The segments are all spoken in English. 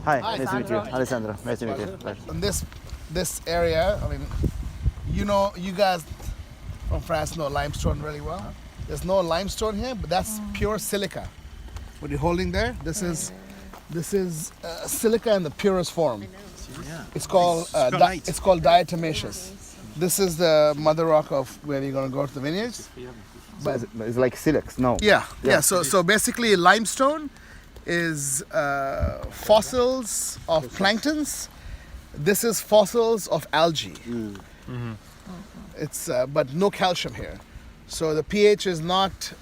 Hi, nice to meet you. Alessandro, nice to meet you. Pleasure. In this area, I mean, you guys from France know limestone really well. There's no limestone here, but that's pure silica. What you're holding there, this is silica in the purest form. It's called diatomaceous. This is the mother rock of where you're going to go to the vineyards. But it's like silex, no? Yeah. So basically, limestone is fossils of planktons. This is fossils of algae. It's but no calcium here, so the pH is not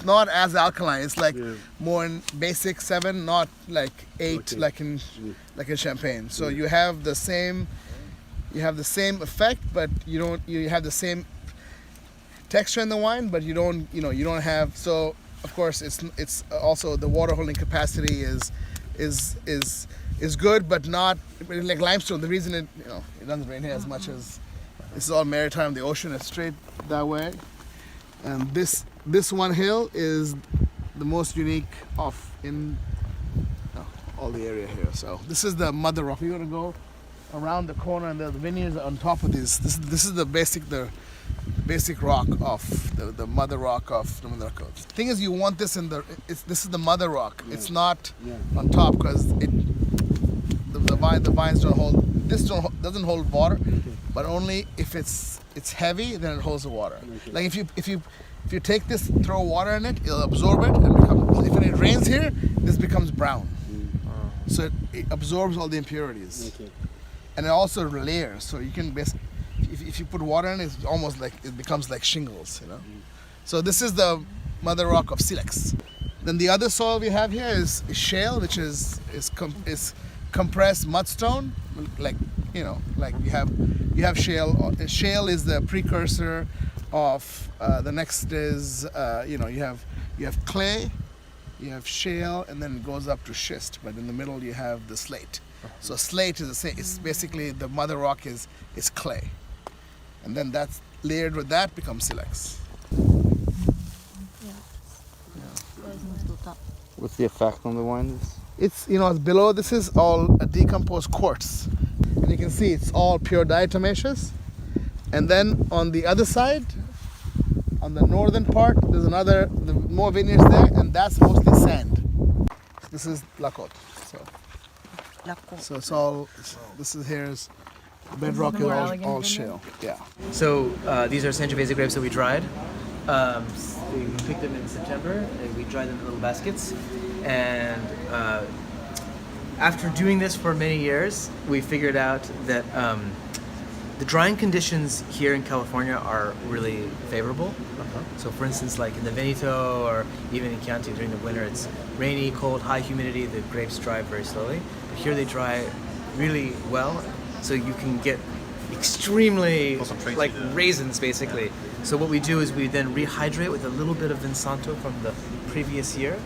not as alkaline. It's like more in basic 7, not like 8 like in champagne. So you have the same effect, but you have the same texture in the wine, but you don't have. So of course it's also the water holding capacity is good, but not like limestone. The reason it doesn't rain here as much as this is all maritime. The ocean is straight that way, and this one hill is the most unique in all the area here. So this is the mother rock. We're gonna go around the corner, and the vineyards are on top of this. This is the basic rock of the mother rock of the Morocco. The thing is, you want this this is the mother rock. It's not on top because the vines don't hold. This doesn't hold water, but only if it's heavy, then it holds the water. Like if you take this, throw water in it, it'll absorb it and become. If it rains here, this becomes brown. So it absorbs all the impurities, and it also layers. So you can if you put water in it, it's almost like it becomes like shingles, So this is the mother rock of silex. Then the other soil we have here is shale, which is compressed mudstone. Like you have shale. Shale is the precursor of the next is you have clay, you have shale, and then it goes up to schist. But in the middle you have the slate. So slate is the same. It's basically the mother rock is clay. And then that's layered with that becomes silex. What's the effect on the wine? It's below. This is all a decomposed quartz, and you can see it's all pure diatomaceous. And then on the other side, on the northern part, there's more vineyards there, and that's mostly sand. This is La Cote. So it's all. This is here's. The bedrock is all shale. Yeah. So these are Sangiovese grapes that we dried. We picked them in September and we dried them in little baskets. And after doing this for many years, we figured out that the drying conditions here in California are really favorable. So for instance, like in the Veneto or even in Chianti during the winter, it's rainy, cold, high humidity. The grapes dry very slowly. But here they dry really well. So you can get extremely like raisins basically. So what we do is we then rehydrate with a little bit of Vinsanto from the previous year,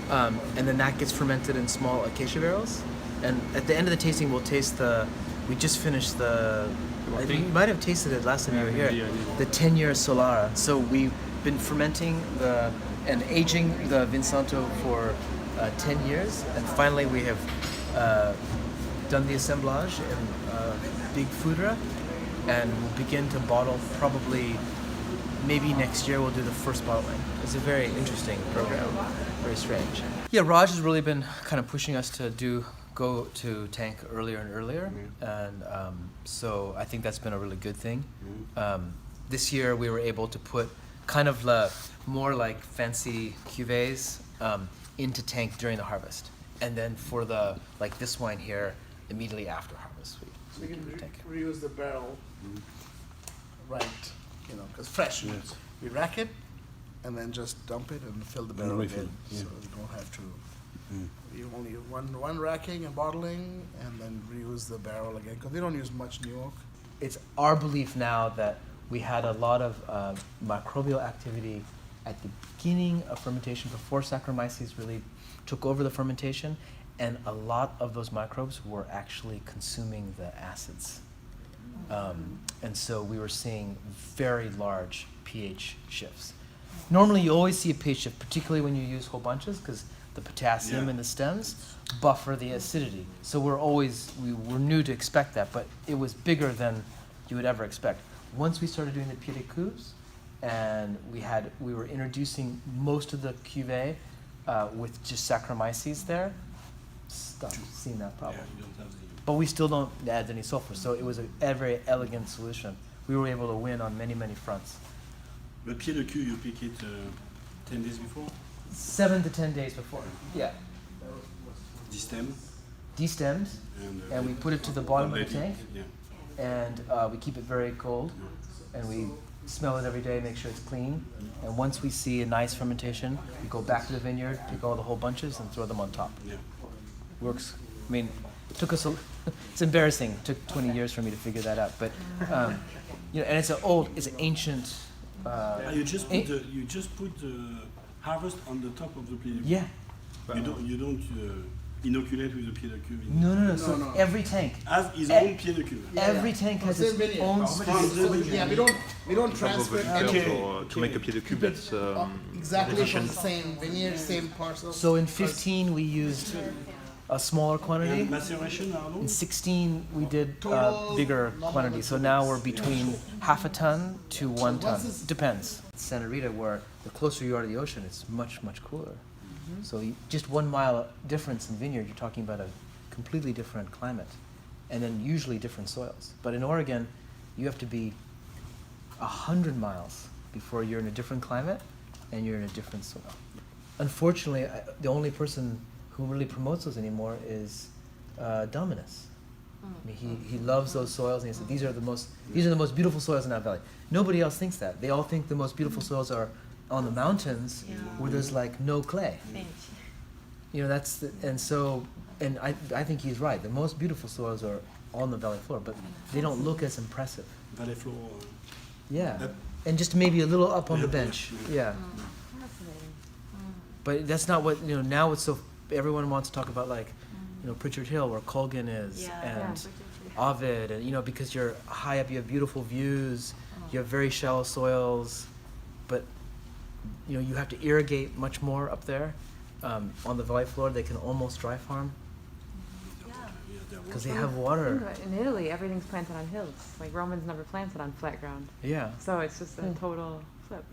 and then that gets fermented in small acacia barrels. And at the end of the tasting, we'll taste we just finished I think you might have tasted it last time you were here, the 10-year Solara. So we've been fermenting and aging the Vinsanto for 10 years, and finally we have done the assemblage in big foudre, and we'll begin to bottle probably maybe next year. We'll do the first bottling. It's a very interesting program, very strange. Yeah, Raj has really been kind of pushing us to go to tank earlier and earlier, and so I think that's been a really good thing. This year we were able to put kind of more like fancy cuvées into tank during the harvest, and then for like this wine here, immediately after harvest, we can reuse the barrel, right? Because fresh. Yes. We rack it, and then just dump it and fill the barrel again. So you don't have to. You only one racking and bottling, and then reuse the barrel again because we don't use much New York. It's our belief now that we had a lot of microbial activity at the beginning of fermentation before Saccharomyces really took over the fermentation. And a lot of those microbes were actually consuming the acids. And so we were seeing very large pH shifts. Normally you always see a pH shift, particularly when you use whole bunches, because the potassium in the stems buffer the acidity. So we were new to expect that, but it was bigger than you would ever expect. Once we started doing the Pied de Coups, and we were introducing most of the cuvee with just Saccharomyces there, stopped seeing that problem. Yeah, you don't have the... But we still don't add any sulfur, so it was a very elegant solution. We were able to win on many, many fronts. But Pied de Cue, you pick it 10 days before? 7 to 10 days before. Yeah. Destem? Destemmed, and we put it to the bottom of the tank, Yeah. and we keep it very cold, and we smell it every day, make sure it's clean. And once we see a nice fermentation, we go back to the vineyard, pick all the whole bunches, and throw them on top. Yeah. Works. I mean, it took us it's embarrassing. It took 20 years for me to figure that out. But you know, and it's an ancient. You just put the harvest on the top of the Pied de Cue. Yeah. You don't inoculate with the Pied de Cue. No. So every tank. Has his own Pied de Cue. Every tank has its Same own So, yeah, we don't transfer everything To make a Pied de Cue, that's exactly from the same vineyard, same parcel. So in 15 we used a smaller quantity. And maceration, Arnaud? In 16 we did Total bigger quantity. So now we're between half a ton to 1 ton. what's this? Depends. Santa Rita, where the closer you are to the ocean, it's much, much cooler. So just 1 mile difference in vineyard, you're talking about a completely different climate, and then usually different soils. But in Oregon, you have to be 100 miles before you're in a different climate and you're in a different soil. Unfortunately, the only person who really promotes those anymore is Dominus. I mean, he loves those soils, and he said these are the most beautiful soils in that valley. Nobody else thinks that. They all think the most beautiful soils are on the mountains where there's like no clay. You know, and I think he's right. The most beautiful soils are on the valley floor, but they don't look as impressive. Valley floor. Yeah, Yep. and just maybe a little up on the Yep. bench. Yeah, Fascinating. but that's not what now. It's so everyone wants to talk about like, Pritchard Hill where Colgan is, and Ovid, and because you're high up, you have beautiful views, you have very shallow soils, but you have to irrigate much more up there. On the valley floor, they can almost dry farm because they have water. In Italy, everything's planted on hills. Like Romans never planted on flat ground. Yeah. So it's just a total flip.